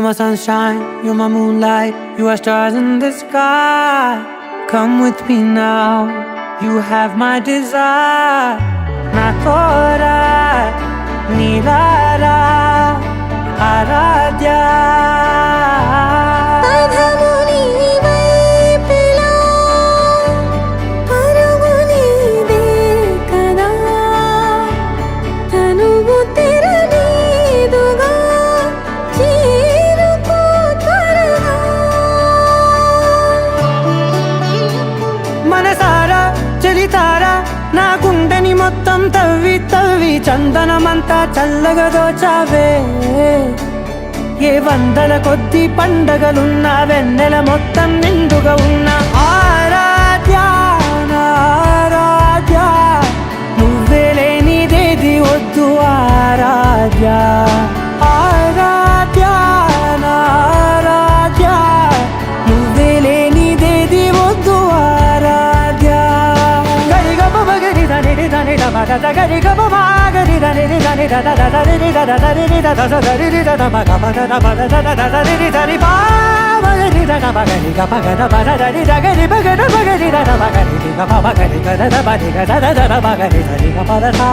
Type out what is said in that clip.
You're my sunshine, you're my moonlight, you are stars in the sky. Come with me now, you have my desire. Na tora, nilara, aradhya. మనసారా చలితారా నా గుండెని మొత్తం తవ్వి తవ్వి చందనమంతా చల్లగా దోచావే. ఏ వందల కొద్ది పండగలున్న వెన్నెల మొత్తం నిండుగా ఉన్న ఆరాధ్య నా ఆరాధ్య, నువ్వే లేనిదేది వద్దు ఆరాధ్య. ఆరాధ్య నా ఆరాధ్య, నువ్వే లేనిదేది వద్దు ఆరాధ్య. గరిగ బగరి దని దని దమగ గరిగ బగరి దని దని దద దరి దద దరి దద దరి దద మగ మగ దద దద దరి దరి బా మగరి దద మగరి గ మగ దద దరి దగరి బగర బగరి దద మగరి గ మగరి గ దద బరి గ దద దద మగరి దరి గ పద సా.